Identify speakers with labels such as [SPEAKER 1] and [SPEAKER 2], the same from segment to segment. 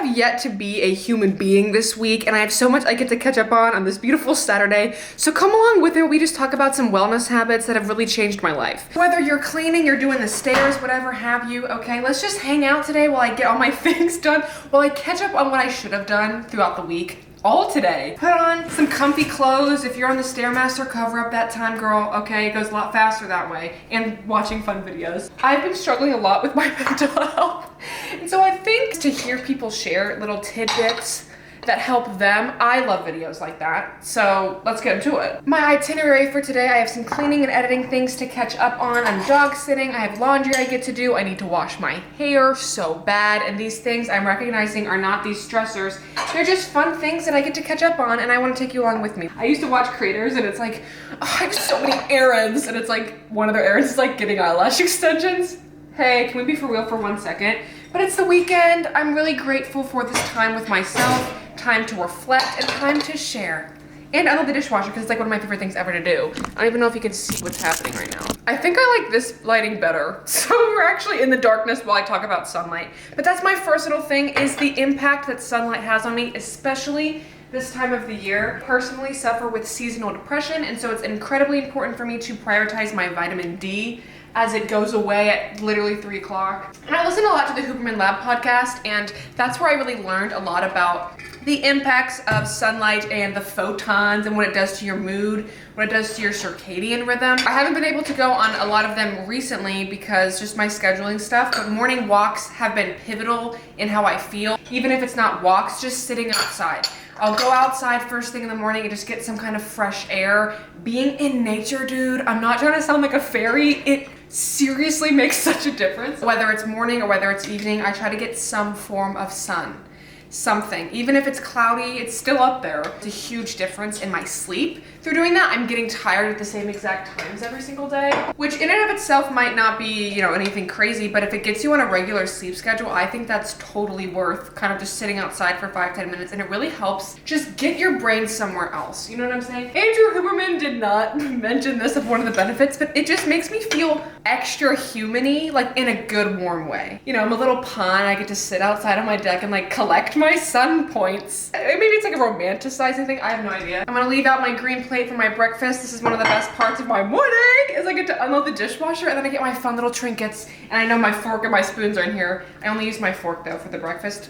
[SPEAKER 1] have yet to be a human being this week, and I have so much I get to catch up on this beautiful Saturday. So come along with it. We just talk about some wellness habits that have really changed my life. Whether you're cleaning, you're doing the stairs, whatever have you, okay, let's just hang out today while I get all my things done, while I catch up on what I should have done throughout the week. All today. Put on some comfy clothes. If you're on the Stairmaster, cover up that time, girl. Okay, it goes a lot faster that way. And watching fun videos. I've been struggling a lot with my mental health. And so I think to hear people share little tidbits that help them, I love videos like that. So let's get into it. My itinerary for today, I have some cleaning and editing things to catch up on. I'm dog sitting, I have laundry I get to do. I need to wash my hair so bad. And these things I'm recognizing are not these stressors. They're just fun things that I get to catch up on, and I want to take you along with me. I used to watch creators and it's like, oh, I have so many errands. And it's like, one of their errands is like getting eyelash extensions. Hey, can we be for real for 1 second? But it's the weekend. I'm really grateful for this time with myself, time to reflect, and time to share. And I love the dishwasher because it's like one of my favorite things ever to do. I don't even know if you can see what's happening right now. I think I like this lighting better. So we're actually in the darkness while I talk about sunlight. But that's my first little thing, is the impact that sunlight has on me, especially this time of the year. Personally suffer with seasonal depression, and so it's incredibly important for me to prioritize my vitamin D as it goes away at literally 3 o'clock. And I listen a lot to the Huberman Lab podcast, and that's where I really learned a lot about the impacts of sunlight and the photons and what it does to your mood, what it does to your circadian rhythm. I haven't been able to go on a lot of them recently because just my scheduling stuff, but morning walks have been pivotal in how I feel. Even if it's not walks, just sitting outside. I'll go outside first thing in the morning and just get some kind of fresh air. Being in nature, dude, I'm not trying to sound like a fairy. It seriously makes such a difference. Whether it's morning or whether it's evening, I try to get some form of sun. Something. Even if it's cloudy, it's still up there. It's a huge difference in my sleep. Through doing that, I'm getting tired at the same exact times every single day, which in and of itself might not be, you know, anything crazy, but if it gets you on a regular sleep schedule, I think that's totally worth kind of just sitting outside for 5-10 minutes, and it really helps just get your brain somewhere else. You know what I'm saying? Andrew Huberman did not mention this as one of the benefits, but it just makes me feel extra human-y, like in a good, warm way. You know, I'm a little pawn. I get to sit outside on my deck and like collect my sun points. Maybe it's like a romanticizing thing. I have no idea. I'm gonna leave out my green plate for my breakfast. This is one of the best parts of my morning, is I get to unload the dishwasher and then I get my fun little trinkets. And I know my fork and my spoons are in here. I only use my fork though for the breakfast.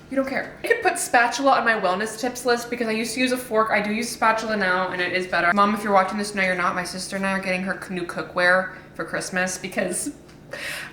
[SPEAKER 1] You don't care. I could put spatula on my wellness tips list because I used to use a fork. I do use spatula now and it is better. Mom, if you're watching this, no you're not. My sister and I are getting her new cookware for Christmas because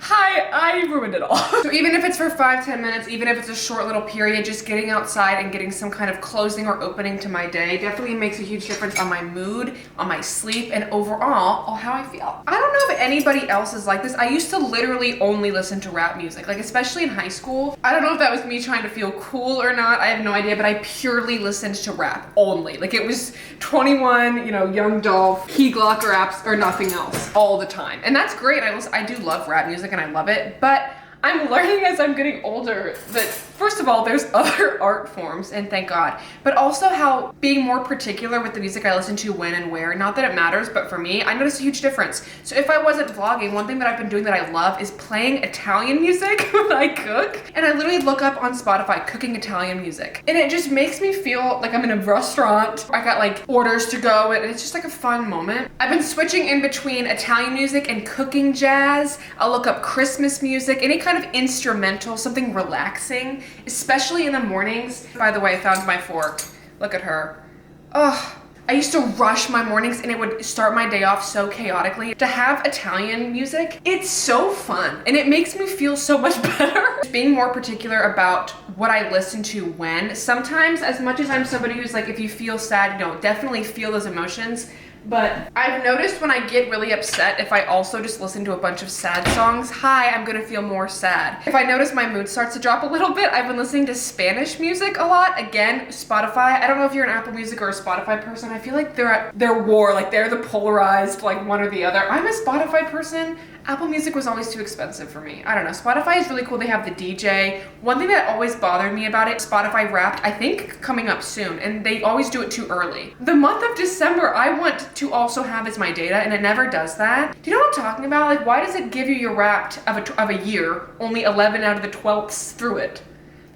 [SPEAKER 1] hi, I ruined it all. So even if it's for 5-10 minutes, even if it's a short little period, just getting outside and getting some kind of closing or opening to my day definitely makes a huge difference on my mood, on my sleep, and overall on how I feel. I don't know if anybody else is like this. I used to literally only listen to rap music, like especially in high school. I don't know if that was me trying to feel cool or not. I have no idea, but I purely listened to rap only. Like it was 21, you know, Young Dolph, Key Glock raps or nothing else all the time. And that's great. I do love rap music and I love it, but I'm learning as I'm getting older that first of all, there's other art forms, and thank God, but also how being more particular with the music I listen to when and where, not that it matters, but for me, I notice a huge difference. So if I wasn't vlogging, one thing that I've been doing that I love is playing Italian music when I cook, and I literally look up on Spotify cooking Italian music, and it just makes me feel like I'm in a restaurant. I got like orders to go, and it's just like a fun moment. I've been switching in between Italian music and cooking jazz. I'll look up Christmas music, any kind of instrumental, something relaxing, especially in the mornings. By the way, I found my fork. Look at her. Ugh. I used to rush my mornings and it would start my day off so chaotically. To have Italian music, it's so fun and it makes me feel so much better. Being more particular about what I listen to when. Sometimes, as much as I'm somebody who's like, if you feel sad, you know, definitely feel those emotions. But I've noticed when I get really upset, if I also just listen to a bunch of sad songs, I'm gonna feel more sad. If I notice my mood starts to drop a little bit, I've been listening to Spanish music a lot. Again, Spotify. I don't know if you're an Apple Music or a Spotify person. I feel like they're at their war, like they're the polarized, like one or the other. I'm a Spotify person. Apple Music was always too expensive for me. I don't know, Spotify is really cool. They have the DJ. One thing that always bothered me about it, Spotify Wrapped, I think coming up soon, and they always do it too early. The month of December, I want to also have as my data, and it never does that. Do you know what I'm talking about? Like, why does it give you your Wrapped of a year, only 11 out of the 12ths through it?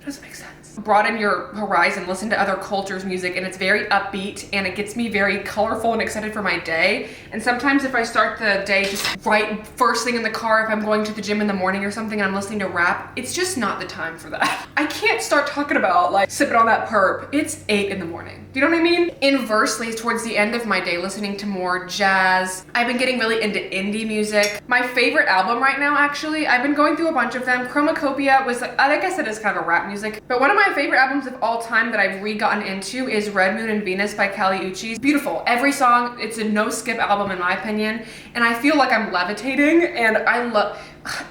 [SPEAKER 1] Does it make sense? Broaden your horizon, listen to other cultures' music, and it's very upbeat and it gets me very colorful and excited for my day. And sometimes if I start the day just right first thing in the car, if I'm going to the gym in the morning or something and I'm listening to rap, it's just not the time for that. I can't start talking about like sipping on that perp. It's 8 in the morning. Do you know what I mean? Inversely, towards the end of my day, listening to more jazz. I've been getting really into indie music. My favorite album right now, actually, I've been going through a bunch of them. Chromacopia was, like I said, is kind of a rap music, but one of my favorite albums of all time that I've re-gotten into is Red Moon and Venus by It's beautiful. Every song, it's a no-skip album in my opinion, and I feel like I'm levitating, and I love,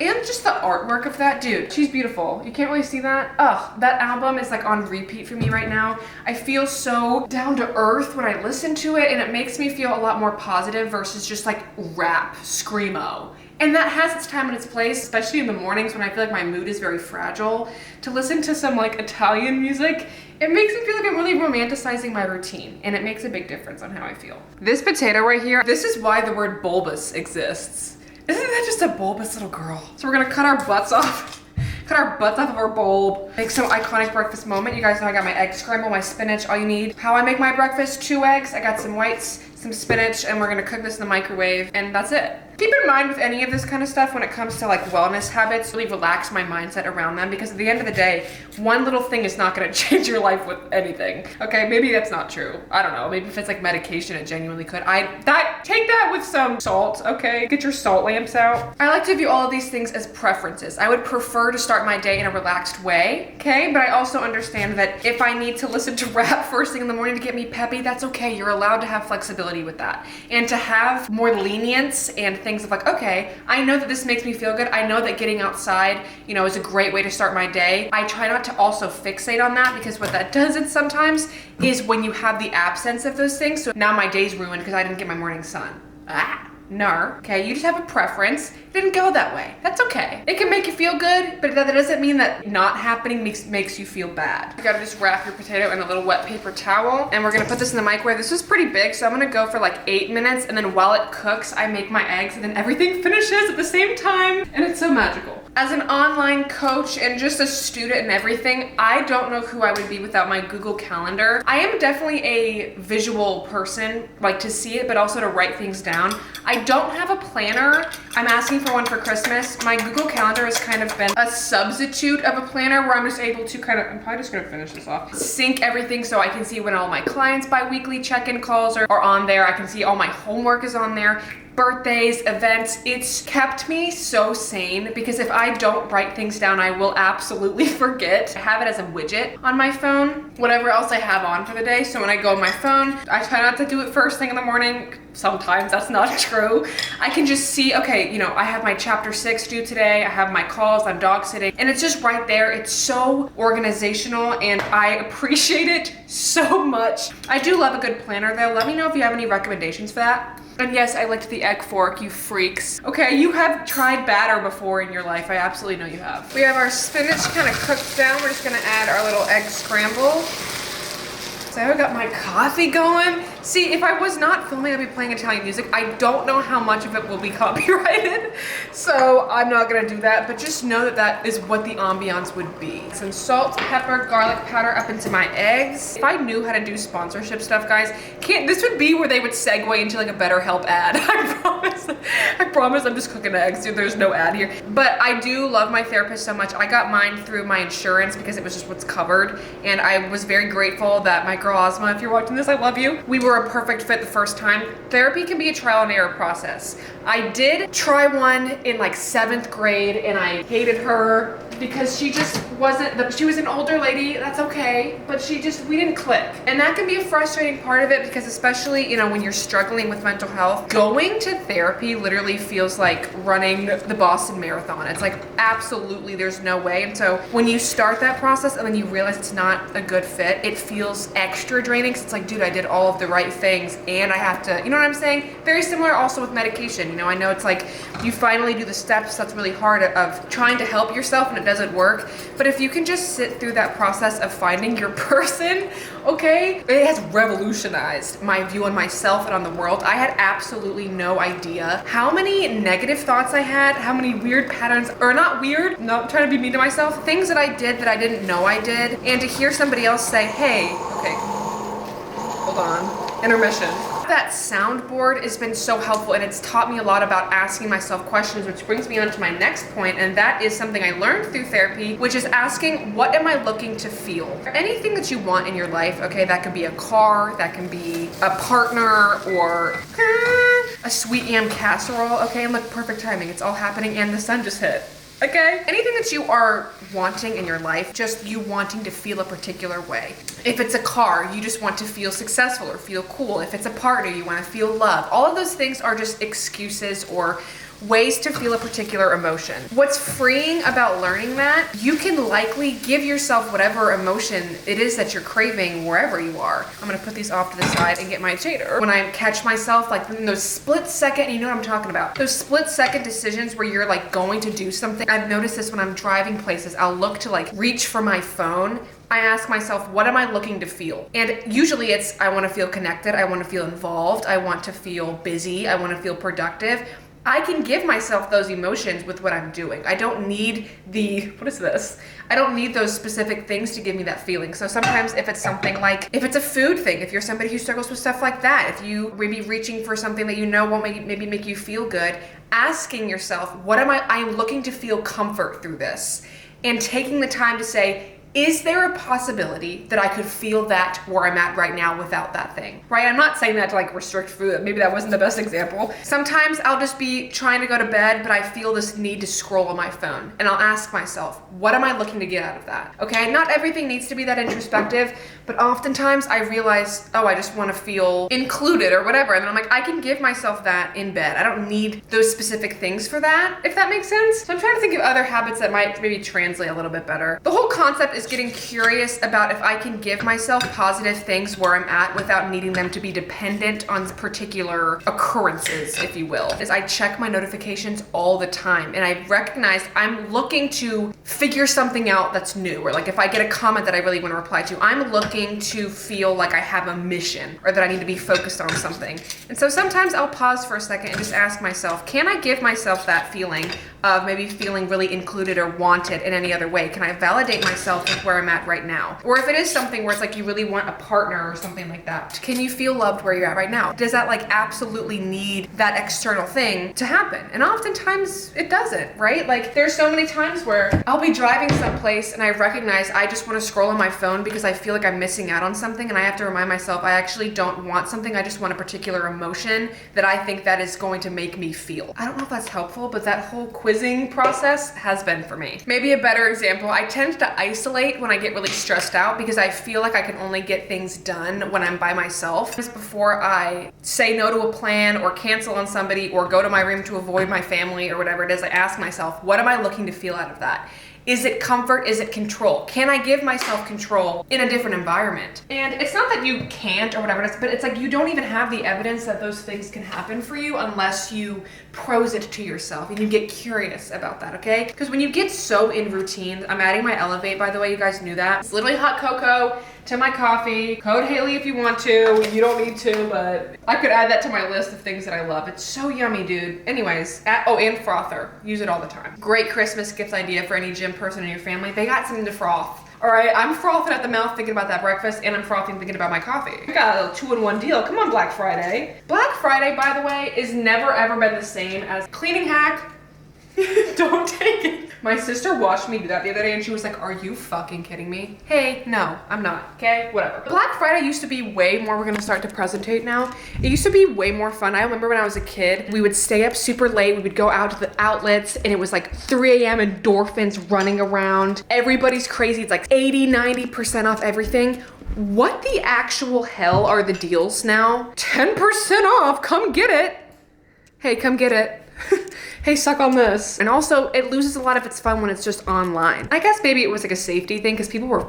[SPEAKER 1] and just the artwork of that, dude, she's beautiful. You can't really see that. Ugh, that album is like on repeat for me right now. I feel so down to earth when I listen to it, and it makes me feel a lot more positive versus just like rap, screamo. And that has its time and its place, especially in the mornings when I feel like my mood is very fragile. To listen to some like Italian music, it makes me feel like I'm really romanticizing my routine, and it makes a big difference on how I feel. This potato right here, this is why the word bulbous exists. Isn't that just a bulbous little girl? So we're gonna cut our butts off. Cut our butts off of our bulb. Make some iconic breakfast moment. You guys know I got my egg scramble, my spinach, all you need. How I make my breakfast, 2 eggs. I got some whites, some spinach, and we're gonna cook this in the microwave, and that's it. Keep in mind with any of this kind of stuff when it comes to like wellness habits, really relax my mindset around them, because at the end of the day, one little thing is not gonna change your life with anything. Okay, maybe that's not true. I don't know, maybe if it's like medication, it genuinely could. Take that with some salt, okay? Get your salt lamps out. I like to view all of these things as preferences. I would prefer to start my day in a relaxed way, okay? But I also understand that if I need to listen to rap first thing in the morning to get me peppy, that's okay. You're allowed to have flexibility with that. And to have more lenience and things of like, okay, I know that this makes me feel good. I know that getting outside, you know, is a great way to start my day. I try not to also fixate on that, because what that does sometimes is when you have the absence of those things. So now my day's ruined because I didn't get my morning sun. No. Okay, you just have a preference. It didn't go that way. That's okay. It can make you feel good, but that doesn't mean that not happening makes you feel bad. You gotta just wrap your potato in a little wet paper towel, and we're gonna put this in the microwave. This is pretty big, so I'm gonna go for like 8 minutes, and then while it cooks, I make my eggs, and then everything finishes at the same time, and it's so magical. As an online coach and just a student and everything, I don't know who I would be without my Google Calendar. I am definitely a visual person, like to see it, but also to write things down. I don't have a planner. I'm asking for one for Christmas. My Google Calendar has kind of been a substitute of a planner where I'm just able to I'm probably just gonna finish this off, sync everything so I can see when all my clients' bi-weekly check-in calls are on there. I can see all my homework is on there. Birthdays, events, it's kept me so sane, because if I don't write things down, I will absolutely forget. I have it as a widget on my phone, whatever else I have on for the day. So when I go on my phone, I try not to do it first thing in the morning. Sometimes that's not true. I can just see, okay, you know, I have my chapter 6 due today. I have my calls, I'm dog sitting, and it's just right there. It's so organizational, and I appreciate it so much. I do love a good planner though. Let me know if you have any recommendations for that. And yes, I licked the egg fork, you freaks. Okay, you have tried batter before in your life. I absolutely know you have. We have our spinach kind of cooked down. We're just gonna add our little egg scramble. So I got my coffee going. See, if I was not filming, I'd be playing Italian music. I don't know how much of it will be copyrighted, so I'm not gonna do that, but just know that that is what the ambiance would be. Some salt, pepper, garlic powder up into my eggs. If I knew how to do sponsorship stuff, guys, this would be where they would segue into like a BetterHelp ad. I promise I'm just cooking eggs, dude. There's no ad here. But I do love my therapist so much. I got mine through my insurance because it was just what's covered, and I was very grateful that my girl Ozma, if you're watching this, I love you. We were a perfect fit the first time. Therapy can be a trial and error process. I did try one in like 7th grade, and I hated her because she just wasn't, she was an older lady, that's okay, but we didn't click. And that can be a frustrating part of it, because especially, you know, when you're struggling with mental health, going to therapy literally feels like running the Boston Marathon. It's like, absolutely, there's no way. And so when you start that process and then you realize it's not a good fit, it feels extra draining, because it's like, dude, I did all of the right things and I have to, you know what I'm saying? Very similar also with medication. You know, I know it's like, you finally do the steps that's really hard of trying to help yourself and it doesn't work. But if you can just sit through that process of finding your person, okay, it has revolutionized my view on myself and on the world. I had absolutely no idea how many negative thoughts I had, how many weird patterns, or not weird, not trying to be mean to myself, things that I did that I didn't know I did, and to hear somebody else say, hey, okay, hold on, intermission. That soundboard has been so helpful, and it's taught me a lot about asking myself questions, which brings me on to my next point, and that is something I learned through therapy, which is asking, what am I looking to feel? Anything that you want in your life, okay, that could be a car, that can be a partner, or a sweet yam casserole, okay, and look, perfect timing, it's all happening and the sun just hit. Okay? Anything that you are wanting in your life, just you wanting to feel a particular way. If it's a car, you just want to feel successful or feel cool. If it's a partner, you want to feel love. All of those things are just excuses or ways to feel a particular emotion. What's freeing about learning that, you can likely give yourself whatever emotion it is that you're craving wherever you are. I'm gonna put these off to the side and get my shader. When I catch myself like in those split second, you know what I'm talking about, those split second decisions where you're like going to do something. I've noticed this when I'm driving places. I'll look to like reach for my phone. I ask myself, what am I looking to feel? And usually it's, I wanna feel connected, I wanna feel involved, I want to feel busy, I wanna feel productive. I can give myself those emotions with what I'm doing. I don't need what is this? I don't need those specific things to give me that feeling. So sometimes if it's something like, if it's a food thing, if you're somebody who struggles with stuff like that, if you maybe reaching for something that you know won't maybe make you feel good, asking yourself, I'm looking to feel comfort through this. And taking the time to say, is there a possibility that I could feel that where I'm at right now without that thing, right? I'm not saying that to like restrict food. Maybe that wasn't the best example. Sometimes I'll just be trying to go to bed, but I feel this need to scroll on my phone. And I'll ask myself, what am I looking to get out of that? Okay, not everything needs to be that introspective, but oftentimes I realize, oh, I just want to feel included or whatever. And then I'm like, I can give myself that in bed. I don't need those specific things for that, if that makes sense. So I'm trying to think of other habits that might maybe translate a little bit better. The whole concept is getting curious about if I can give myself positive things where I'm at without needing them to be dependent on particular occurrences, if you will. Is I check my notifications all the time, and I recognize I'm looking to figure something out that's new, or like if I get a comment that I really want to reply to, I'm looking to feel like I have a mission or that I need to be focused on something. And so sometimes I'll pause for a second and just ask myself, can I give myself that feeling of maybe feeling really included or wanted in any other way? Can I validate myself with where I'm at right now? Or if it is something where it's like you really want a partner or something like that, can you feel loved where you're at right now? Does that like absolutely need that external thing to happen? And oftentimes it doesn't, right? Like there's so many times where I'll be driving someplace and I recognize I just want to scroll on my phone because I feel like I'm missing out on something, and I have to remind myself I actually don't want something, I just want a particular emotion that I think that is going to make me feel. I don't know if that's helpful, but that whole quizzing process has been for me. Maybe a better example, I tend to isolate when I get really stressed out because I feel like I can only get things done when I'm by myself. Just before I say no to a plan or cancel on somebody or go to my room to avoid my family or whatever it is, I ask myself, what am I looking to feel out of that? Is it comfort? Is it control? Can I give myself control in a different environment? And it's not that you can't or whatever it is, but it's like you don't even have the evidence that those things can happen for you unless you pose it to yourself and you get curious about that, okay? Because when you get so in routine, I'm adding my Elevate, by the way, you guys knew that. It's literally hot cocoa to my coffee. Code Haley if you want to. You don't need to, but I could add that to my list of things that I love. It's so yummy, dude. Anyways, and frother. Use it all the time. Great Christmas gift idea for any gym person in your family. They got something to froth. All right, I'm frothing at the mouth thinking about that breakfast, and I'm frothing thinking about my coffee. We got a 2-in-1 deal. Come on, Black Friday. Black Friday, by the way, is never ever been the same as cleaning hack. Don't take it. My sister watched me do that the other day and she was like, are you fucking kidding me? Hey, no, I'm not, okay? Whatever. Black Friday used to be way more, we're gonna start to presentate now. It used to be way more fun. I remember when I was a kid, we would stay up super late, we would go out to the outlets and it was like 3 a.m. endorphins running around. Everybody's crazy, it's like 80-90% off everything. What the actual hell are the deals now? 10% off, come get it. Hey, come get it. hey, suck on this. And also it loses a lot of its fun when it's just online. I guess maybe it was like a safety thing because people were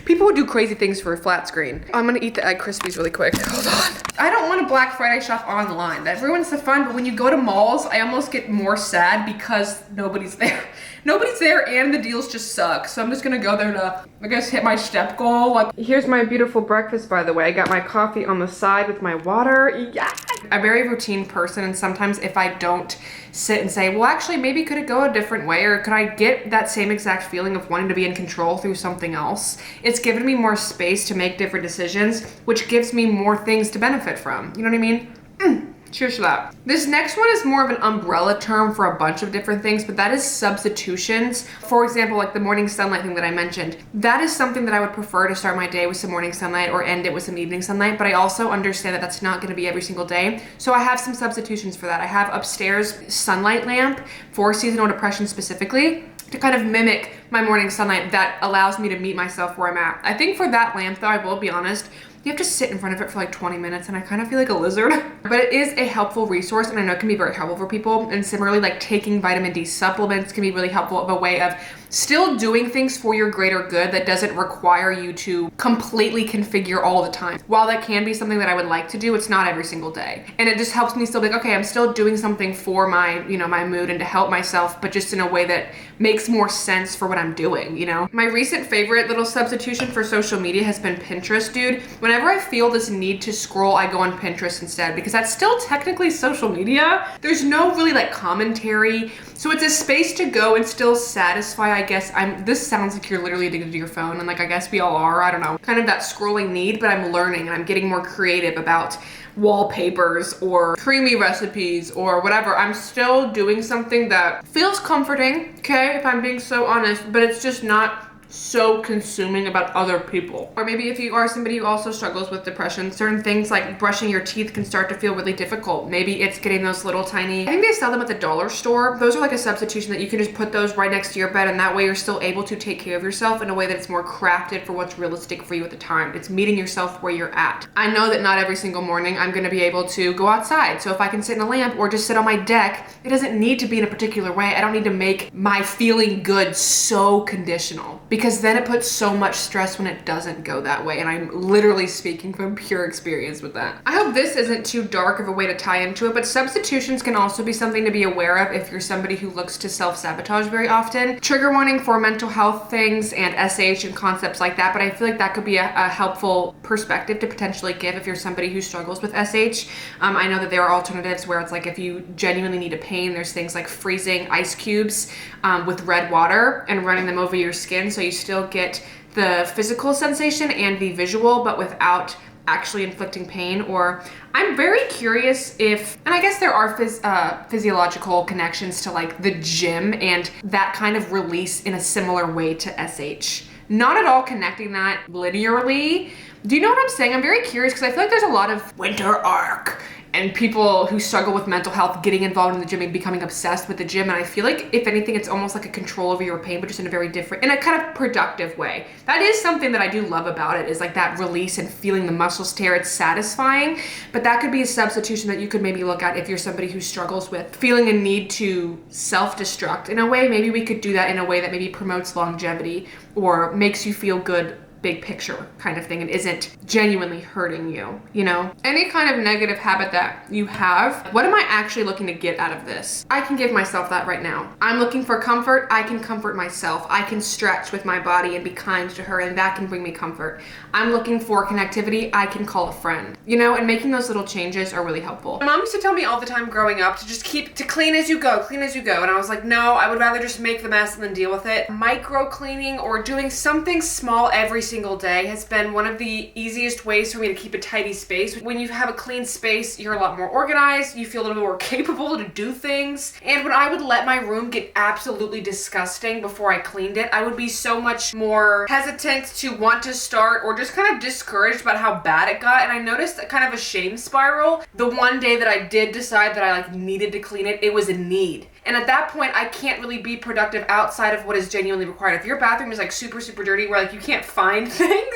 [SPEAKER 1] people would do crazy things for a flat screen. I'm gonna eat the egg Krispies really quick. Hold on. I don't want to Black Friday shop online. That ruins the fun, but when you go to malls, I almost get more sad because nobody's there. Nobody's there and the deals just suck. So I'm just gonna go there to, I guess, hit my step goal. Like, here's my beautiful breakfast, by the way. I got my coffee on the side with my water. Yeah. I'm a very routine person, and sometimes if I don't sit and say, well, actually, maybe could it go a different way, or could I get that same exact feeling of wanting to be in control through something else? It's given me more space to make different decisions, which gives me more things to benefit from. You know what I mean? Cheers to that. This next one is more of an umbrella term for a bunch of different things, but that is substitutions. For example, like the morning sunlight thing that I mentioned. That is something that I would prefer to start my day with some morning sunlight or end it with some evening sunlight, but I also understand that that's not gonna be every single day. So I have some substitutions for that. I have upstairs sunlight lamp for seasonal depression specifically, to kind of mimic my morning sunlight that allows me to meet myself where I'm at. I think for that lamp though, I will be honest, you have to sit in front of it for like 20 minutes and I kind of feel like a lizard. But it is a helpful resource and I know it can be very helpful for people. And similarly, like taking vitamin D supplements can be really helpful of a way of still doing things for your greater good that doesn't require you to completely configure all the time. While that can be something that I would like to do, it's not every single day. And it just helps me still be like, okay, I'm still doing something for my, you know, my mood and to help myself, but just in a way that makes more sense for what I'm doing, you know? My recent favorite little substitution for social media has been Pinterest, dude. Whenever I feel this need to scroll, I go on Pinterest instead because that's still technically social media. There's no really like commentary. So it's a space to go and still satisfy, I guess. This sounds like you're literally addicted to your phone, and like I guess we all are, I don't know. Kind of that scrolling need, but I'm learning and I'm getting more creative about wallpapers or creamy recipes or whatever. I'm still doing something that feels comforting, okay, if I'm being so honest, but it's just not so consuming about other people. Or maybe if you are somebody who also struggles with depression, certain things like brushing your teeth can start to feel really difficult. Maybe it's getting those little tiny, I think they sell them at the dollar store. Those are like a substitution that you can just put those right next to your bed, and that way you're still able to take care of yourself in a way that's more crafted for what's realistic for you at the time. It's meeting yourself where you're at. I know that not every single morning I'm gonna be able to go outside. So if I can sit in a lamp or just sit on my deck, it doesn't need to be in a particular way. I don't need to make my feeling good so conditional, because then it puts so much stress when it doesn't go that way. And I'm literally speaking from pure experience with that. I hope this isn't too dark of a way to tie into it, but substitutions can also be something to be aware of if you're somebody who looks to self-sabotage very often. Trigger warning for mental health things and SH and concepts like that, but I feel like that could be a helpful perspective to potentially give if you're somebody who struggles with SH. I know that there are alternatives where it's like if you genuinely need a pain, there's things like freezing ice cubes with red water and running them over your skin so you still get the physical sensation and the visual, but without actually inflicting pain. Or I'm very curious if, and I guess there are physiological connections to like the gym and that kind of release in a similar way to SH. Not at all connecting that linearly. Do you know what I'm saying? I'm very curious because I feel like there's a lot of winter arc and people who struggle with mental health getting involved in the gym and becoming obsessed with the gym. And I feel like if anything, it's almost like a control over your pain, but just in a very different, in a kind of productive way. That is something that I do love about it, is like that release and feeling the muscles tear. It's satisfying, but that could be a substitution that you could maybe look at if you're somebody who struggles with feeling a need to self-destruct in a way. Maybe we could do that in a way that maybe promotes longevity or makes you feel good, big picture kind of thing, and isn't genuinely hurting you, you know? Any kind of negative habit that you have, what am I actually looking to get out of this? I can give myself that right now. I'm looking for comfort. I can comfort myself. I can stretch with my body and be kind to her, and that can bring me comfort. I'm looking for connectivity. I can call a friend, you know, and making those little changes are really helpful. My mom used to tell me all the time growing up to just to clean as you go, clean as you go. And I was like, no, I would rather just make the mess and then deal with it. Micro cleaning or doing something small every single day has been one of the easiest ways for me to keep a tidy space. When you have a clean space, you're a lot more organized, you feel a little more capable to do things. And when I would let my room get absolutely disgusting before I cleaned it, I would be so much more hesitant to want to start or just kind of discouraged about how bad it got. And I noticed kind of a shame spiral. The one day that I did decide that I needed to clean it, it was a need. And at that point, I can't really be productive outside of what is genuinely required. If your bathroom is super, super dirty where you can't find things,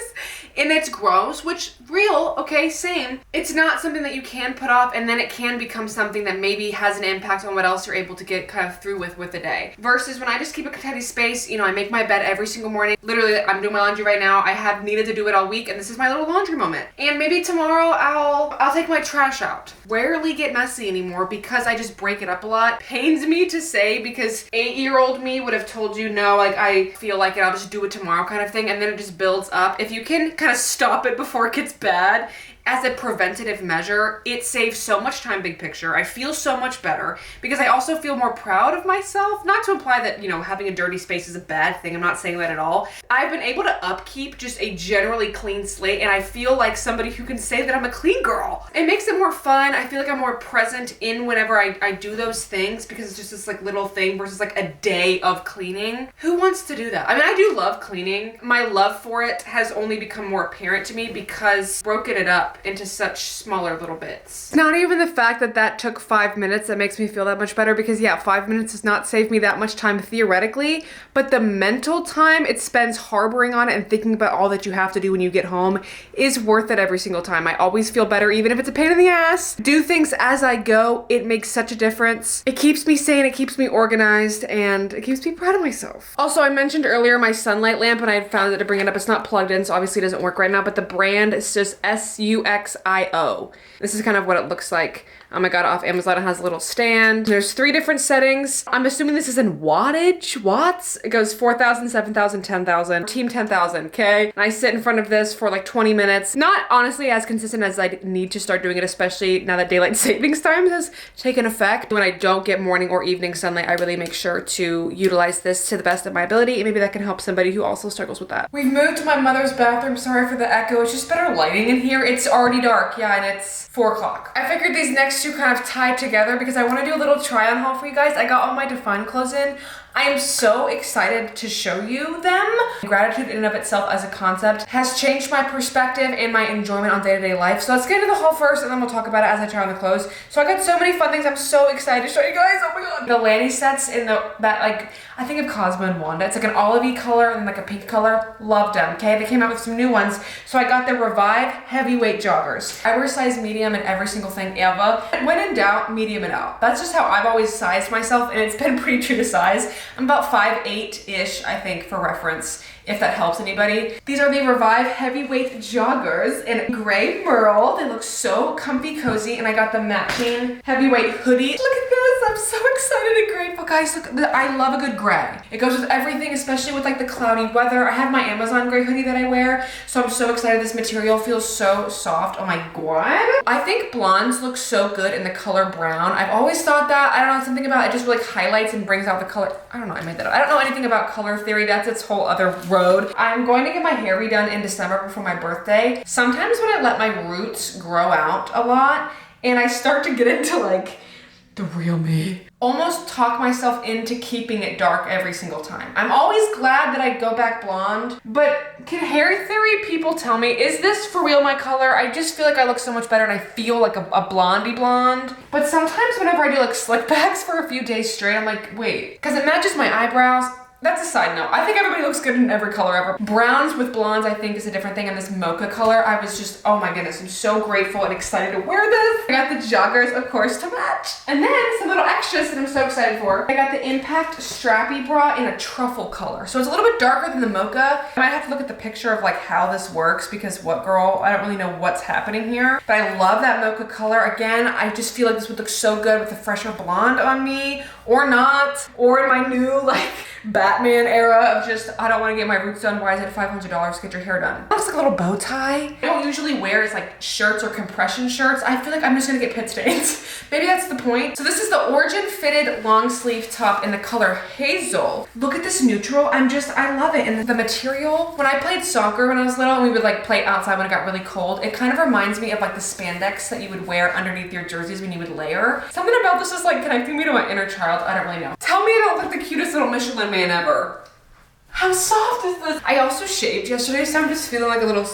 [SPEAKER 1] and it's gross, which real, okay, same. It's not something that you can put off, and then it can become something that maybe has an impact on what else you're able to get kind of through with the day. Versus when I just keep a tidy space, you know, I make my bed every single morning. Literally, I'm doing my laundry right now. I have needed to do it all week, and this is my little laundry moment. And maybe tomorrow I'll take my trash out. Rarely get messy anymore because I just break it up a lot. Pains me to say because 8-year-old me would have told you no, like I feel like it, I'll just do it tomorrow kind of thing, and then it just builds up. If you can kind of stop it before it gets bad, as a preventative measure, it saves so much time big picture. I feel so much better because I also feel more proud of myself. Not to imply that, you know, having a dirty space is a bad thing. I'm not saying that at all. I've been able to upkeep just a generally clean slate, and I feel like somebody who can say that I'm a clean girl. It makes it more fun. I feel like I'm more present in whenever I do those things because it's just this like little thing versus like a day of cleaning. Who wants to do that? I mean, I do love cleaning. My love for it has only become more apparent to me because broken it up into such smaller little bits. Not even the fact that that took 5 minutes that makes me feel that much better because yeah, 5 minutes does not save me that much time theoretically, but the mental time it spends harboring on it and thinking about all that you have to do when you get home is worth it every single time. I always feel better even if it's a pain in the ass. Do things as I go. It makes such a difference. It keeps me sane, it keeps me organized, and it keeps me proud of myself. Also, I mentioned earlier my sunlight lamp and I found it to bring it up. It's not plugged in, so obviously it doesn't work right now, but the brand is just SUXIO. This is kind of what it looks like. I got it off Amazon. It has a little stand. There's 3 different settings. I'm assuming this is in watts. It goes 4,000, 7,000, 10,000. Team 10,000, okay? And I sit in front of this for like 20 minutes. Not honestly as consistent as I need to start doing it, especially now that daylight savings time has taken effect. When I don't get morning or evening sunlight, I really make sure to utilize this to the best of my ability, and maybe that can help somebody who also struggles with that. We've moved to my mother's bathroom. Sorry for the echo. It's just better lighting in here. It's already dark, yeah, and it's 4 o'clock. I figured these next two kind of tie together because I want to do a little try on haul for you guys. I got all my DFYNE clothes in. I am so excited to show you them. Gratitude in and of itself as a concept has changed my perspective and my enjoyment on day-to-day life. So let's get into the haul first and then we'll talk about it as I try on the clothes. So I got so many fun things. I'm so excited to show you guys. Oh my god. The Lanny sets in that like, I think of Cosmo and Wanda. It's like an olivey color and like a pink color. Loved them, okay? They came out with some new ones. So I got the Revive heavyweight joggers. I wear size medium in every single thing ever. When in doubt, medium it out. That's just how I've always sized myself and it's been pretty true to size. I'm about 5'8"-ish, I think, for reference, if that helps anybody. These are the Revive heavyweight joggers in gray merle. They look so comfy, cozy, and I got the matching heavyweight hoodie. Look at this, I'm so excited and grateful. Guys, look, I love a good gray. It goes with everything, especially with like the cloudy weather. I have my Amazon gray hoodie that I wear, so I'm so excited. This material feels so soft. Oh my god. I think blondes look so good in the color brown. I've always thought that. I don't know, something about it just like highlights and brings out the color. I don't know, I made that up. I don't know anything about color theory. That's its whole other road. I'm going to get my hair redone in December before my birthday. Sometimes when I let my roots grow out a lot and I start to get into like the real me, almost talk myself into keeping it dark every single time. I'm always glad that I go back blonde, but can hair theory people tell me, is this for real my color? I just feel like I look so much better and I feel like a blondie blonde. But sometimes whenever I do like slick backs for a few days straight, I'm like, wait, because it matches my eyebrows. That's a side note. I think everybody looks good in every color ever. Browns with blondes, I think, is a different thing. And this mocha color, I was just, oh my goodness, I'm so grateful and excited to wear this. I got the joggers, of course, to match. And then some little extras that I'm so excited for. I got the Impact Strappy bra in a truffle color. So it's a little bit darker than the mocha. I might have to look at the picture of like how this works because what girl, I don't really know what's happening here. But I love that mocha color. Again, I just feel like this would look so good with a fresher blonde on me or not. Or in my new like Batman era of just, I don't want to get my roots done. Why is it $500 to get your hair done? It looks like a little bow tie. I don't usually wear is like shirts or compression shirts. I feel like I'm just gonna get pit stains. Maybe that's the point. So this is the Origin fitted long sleeve top in the color Hazel. Look at this neutral. I love it. And the material, when I played soccer when I was little and we would like play outside when it got really cold, it kind of reminds me of like the spandex that you would wear underneath your jerseys when you would layer. Something about this is like connecting me to my inner child. I don't really know. Tell me I don't look the cutest little Michelin man ever. How soft is this? I also shaved yesterday, so I'm just feeling like a little,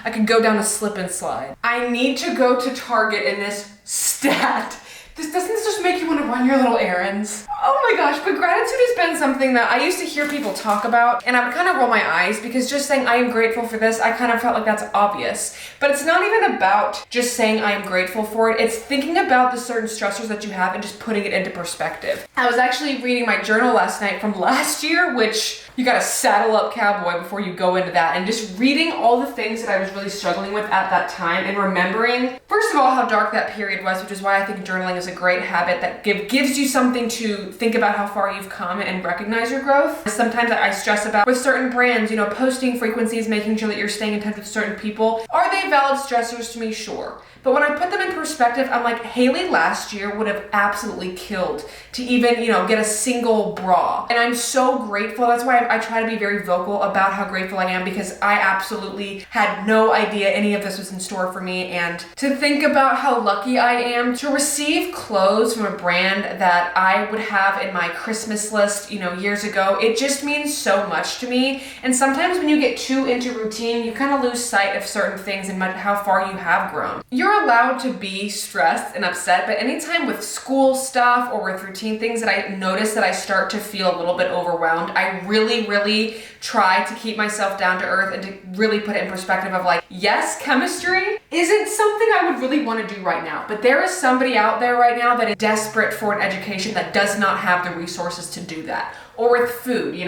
[SPEAKER 1] I could go down a slip and slide. I need to go to Target in this stat. Doesn't this just make you want to run your little errands? Oh my gosh, but gratitude has been something that I used to hear people talk about, and I would kind of roll my eyes because just saying I am grateful for this, I kind of felt like that's obvious. But it's not even about just saying I am grateful for it. It's thinking about the certain stressors that you have and just putting it into perspective. I was actually reading my journal last night from last year, which you gotta saddle up cowboy before you go into that, and just reading all the things that I was really struggling with at that time and remembering, first of all, how dark that period was, which is why I think journaling is a great habit that gives you something to think about how far you've come and recognize your growth. Sometimes I stress about with certain brands, posting frequencies, making sure that you're staying in touch with certain people. Are they valid stressors to me? Sure. But when I put them in perspective, I'm like, Haley last year would have absolutely killed to even, get a single bra. And I'm so grateful. That's why I try to be very vocal about how grateful I am, because I absolutely had no idea any of this was in store for me. And to think about how lucky I am to receive clothes from a brand that I would have in my Christmas list, years ago, it just means so much to me. And sometimes when you get too into routine, you kind of lose sight of certain things and how far you have grown. You're allowed to be stressed and upset, but anytime with school stuff or with routine things that I notice that I start to feel a little bit overwhelmed, I really, really try to keep myself down to earth and to really put it in perspective of like, yes, chemistry isn't something I would really want to do right now, but there is somebody out there right now that is desperate for an education that does not have the resources to do that. Or with food,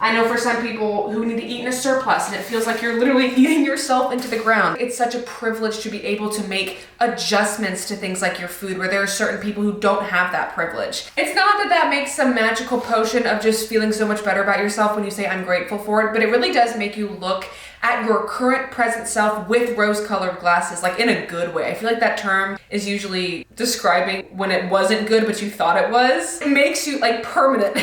[SPEAKER 1] I know for some people who need to eat in a surplus and it feels like you're literally eating yourself into the ground. It's such a privilege to be able to make adjustments to things like your food where there are certain people who don't have that privilege. It's not that that makes some magical potion of just feeling so much better about yourself when you say I'm grateful for it, but it really does make you look at your current present self with rose-colored glasses, like in a good way. I feel like that term is usually describing when it wasn't good, but you thought it was. It makes you like permanent.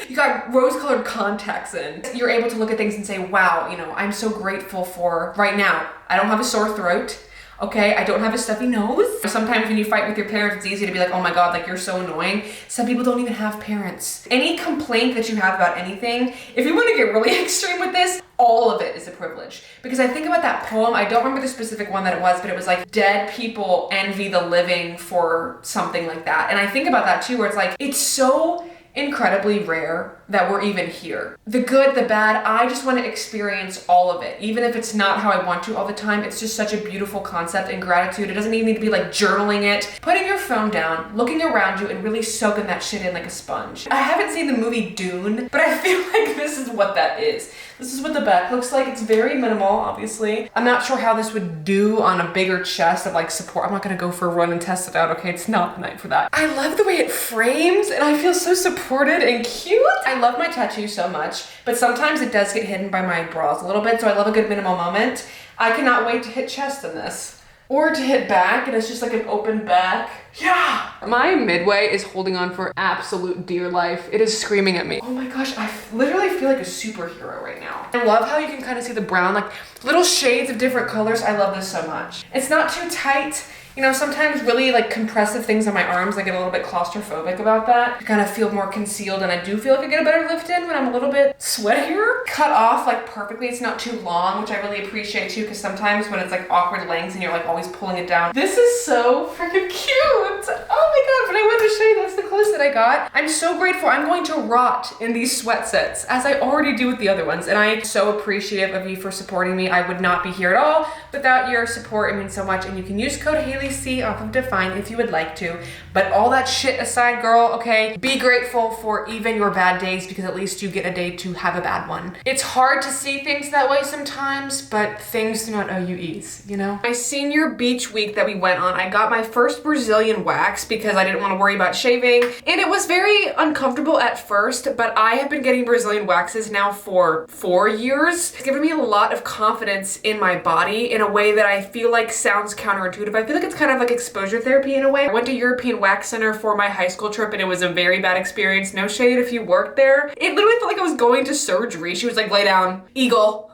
[SPEAKER 1] You got rose-colored contacts in. You're able to look at things and say, wow, I'm so grateful for right now. I don't have a sore throat. Okay, I don't have a stuffy nose. Sometimes when you fight with your parents, it's easy to be like, oh my God, like you're so annoying. Some people don't even have parents. Any complaint that you have about anything, if you want to get really extreme with this, all of it is a privilege. Because I think about that poem, I don't remember the specific one that it was, but it was like, dead people envy the living for something like that. And I think about that too, where it's like, it's so incredibly rare that we're even here. The good, the bad, I just want to experience all of it. Even if it's not how I want to all the time, it's just such a beautiful concept, and gratitude, it doesn't even need to be like journaling it. Putting your phone down, looking around you, and really soaking that shit in like a sponge. I haven't seen the movie Dune, but I feel like this is what that is. This is what the back looks like. It's very minimal, obviously. I'm not sure how this would do on a bigger chest of like support. I'm not gonna go for a run and test it out, okay? It's not the night for that. I love the way it frames, and I feel so supported and cute. I love my tattoo so much, but sometimes it does get hidden by my bras a little bit, so I love a good minimal moment. I cannot wait to hit chest in this. Or to hit back, and it's just like an open back. Yeah! My midway is holding on for absolute dear life. It is screaming at me. Oh my gosh, I literally feel like a superhero right now. I love how you can kind of see the brown, like little shades of different colors. I love this so much. It's not too tight. Sometimes really like compressive things on my arms, I get a little bit claustrophobic about that. I kind of feel more concealed, and I do feel like I get a better lift in when I'm a little bit sweatier. Cut off like perfectly, it's not too long, which I really appreciate too, because sometimes when it's like awkward lengths and you're like always pulling it down. This is so freaking cute. Oh my God, but I wanted to show you that's the clothes that I got. I'm so grateful. I'm going to rot in these sweat sets, as I already do with the other ones, and I'm so appreciative of you for supporting me. I would not be here at all without your support. It means so much, and you can use code HaleyC off of DFYNE if you would like to. But all that shit aside, girl, okay, be grateful for even your bad days, because at least you get a day to have a bad one. It's hard to see things that way sometimes, but things do not owe you ease, My senior beach week that we went on, I got my first Brazilian wax because I didn't want to worry about shaving, and it was very uncomfortable at first, but I have been getting Brazilian waxes now for 4 years. It's given me a lot of confidence in my body in a way that I feel like sounds counterintuitive. I feel like it's kind of like exposure therapy in a way. I went to European Wax Center for my high school trip, and it was a very bad experience. No shade if you worked there. It literally felt like I was going to surgery. She was like, lay down, eagle.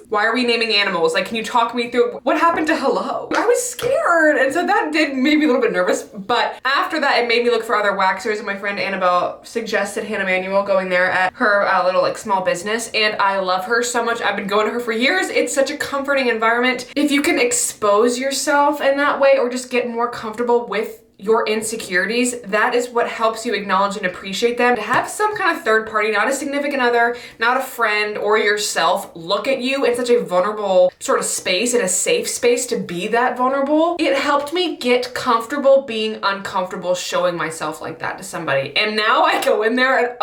[SPEAKER 1] Why are we naming animals? Like, can you talk me through what happened to hello? I was scared, and so that did make me a little bit nervous, but after that it made me look for other waxers, and my friend Annabelle suggested Hannah Manuel going there at her little like small business, and I love her so much. I've been going to her for years. It's such a comforting environment. If you can expose yourself in that way or just get more comfortable with your insecurities, that is what helps you acknowledge and appreciate them. To have some kind of third party, not a significant other, not a friend or yourself, look at you in such a vulnerable sort of space, in a safe space to be that vulnerable, it helped me get comfortable being uncomfortable showing myself like that to somebody. And now I go in there and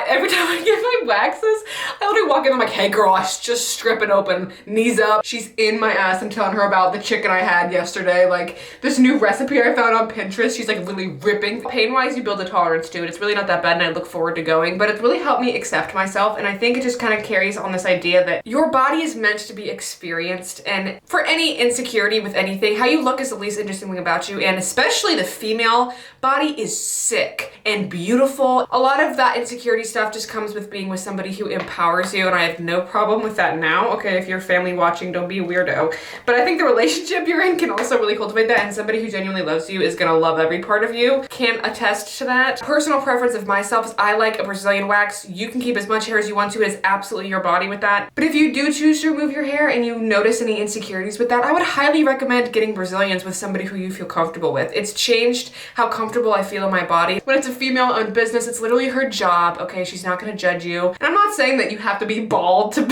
[SPEAKER 1] every time I get my waxes, I literally walk in, I'm like, hey girl, I just strip it open, knees up. She's in my ass. I'm telling her about the chicken I had yesterday, like this new recipe I found on Pinterest. She's like really ripping. Pain-wise, you build a tolerance to it. It's really not that bad and I look forward to going, but it's really helped me accept myself. And I think it just kind of carries on this idea that your body is meant to be experienced. And for any insecurity with anything, how you look is the least interesting thing about you. And especially the female body is sick and beautiful. A lot of that insecurity stuff just comes with being with somebody who empowers you. And I have no problem with that now. Okay, if you're family watching, don't be a weirdo. But I think the relationship you're in can also really cultivate that. And somebody who genuinely loves you is gonna love every part of you. Can attest to that. Personal preference of myself is I like a Brazilian wax. You can keep as much hair as you want to. It is absolutely your body with that. But if you do choose to remove your hair and you notice any insecurities with that, I would highly recommend getting Brazilians with somebody who you feel comfortable with. It's changed how comfortable I feel in my body. When it's a female-owned business, it's literally her job. Okay, she's not gonna judge you. And I'm not saying that you have to be bald to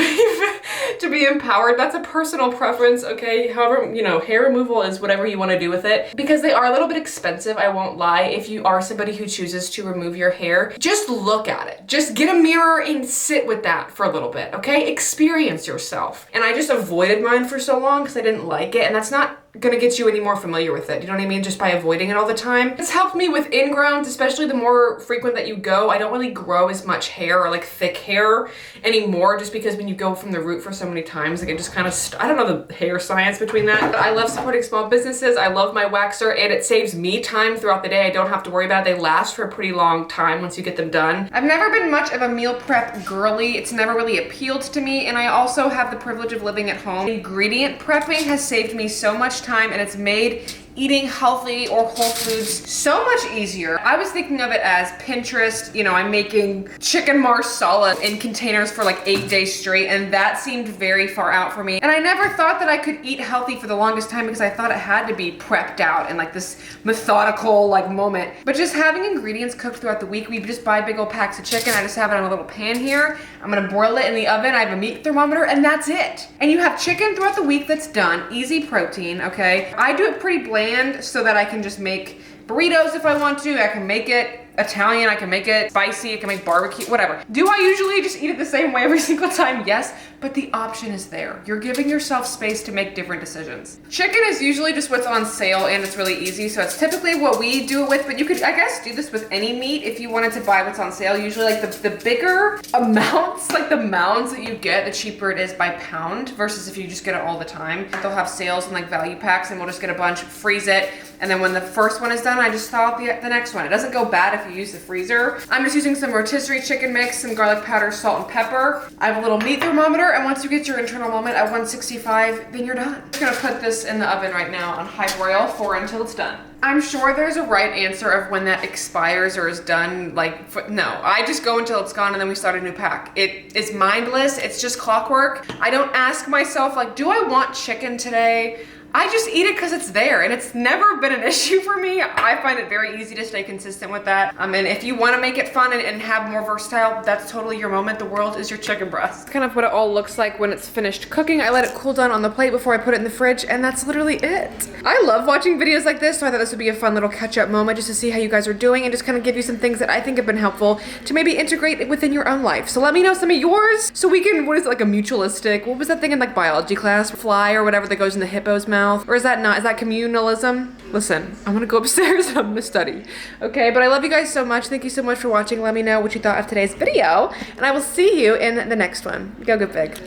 [SPEAKER 1] be empowered. That's a personal preference, okay? However, you know, hair removal is whatever you want to do with it. Because they are a little bit expensive, I won't lie. If you are somebody who chooses to remove your hair, just look at it. Just get a mirror and sit with that for a little bit, okay? Experience yourself. And I just avoided mine for so long because I didn't like it, and that's not gonna get you any more familiar with it, you know what I mean? Just by avoiding it all the time. It's helped me with ingrowns, especially the more frequent that you go. I don't really grow as much hair or like thick hair anymore, just because when you go from the root for so many times, like it just kind of, I don't know the hair science between that. But I love supporting small businesses. I love my waxer, and it saves me time throughout the day. I don't have to worry about it. They last for a pretty long time once you get them done. I've never been much of a meal prep girly. It's never really appealed to me, and I also have the privilege of living at home. Ingredient prepping has saved me so much time, and it's made eating healthy or whole foods so much easier. I was thinking of it as Pinterest, you know, I'm making chicken marsala in containers for like 8 days straight, and that seemed very far out for me. And I never thought that I could eat healthy for the longest time because I thought it had to be prepped out in like this methodical like moment. But just having ingredients cooked throughout the week, we just buy big old packs of chicken. I just have it on a little pan here. I'm gonna broil it in the oven. I have a meat thermometer, and that's it. And you have chicken throughout the week that's done. Easy protein, okay? I do it pretty bland so that I can just make burritos if I want to. I can make it Italian, I can make it spicy, I can make barbecue, whatever. Do I usually just eat it the same way every single time? Yes, but the option is there. You're giving yourself space to make different decisions. Chicken is usually just what's on sale, and it's really easy, so it's typically what we do it with, but you could, I guess, do this with any meat if you wanted to buy what's on sale. Usually like the bigger amounts, like the mounds that you get, the cheaper it is by pound versus if you just get it all the time. They'll have sales and like value packs, and we'll just get a bunch, freeze it, and then when the first one is done, I just thaw out the next one. It doesn't go bad if you use the freezer. I'm just using some rotisserie chicken mix, some garlic powder, salt, and pepper. I have a little meat thermometer, and once you get your internal moment at 165, then you're done. I'm just gonna put this in the oven right now on high broil until it's done. I'm sure there's a right answer of when that expires or is done. No, I just go until it's gone and then we start a new pack. It's mindless, it's just clockwork. I don't ask myself like, do I want chicken today? I just eat it because it's there, and it's never been an issue for me. I find it very easy to stay consistent with that. And if you want to make it fun and have more versatile, that's totally your moment. The world is your chicken breast. That's kind of what it all looks like when it's finished cooking. I let it cool down on the plate before I put it in the fridge, and that's literally it. I love watching videos like this, so I thought this would be a fun little catch-up moment just to see how you guys are doing and just kind of give you some things that I think have been helpful to maybe integrate within your own life. So let me know some of yours so we can, what is it, like a mutualistic, what was that thing in like biology class? Fly or whatever that goes in the hippo's mouth. Or is that not? Is that communalism? Listen, I'm gonna go upstairs and I'm gonna study. Okay, but I love you guys so much. Thank you so much for watching. Let me know what you thought of today's video, and I will see you in the next one. Go get big.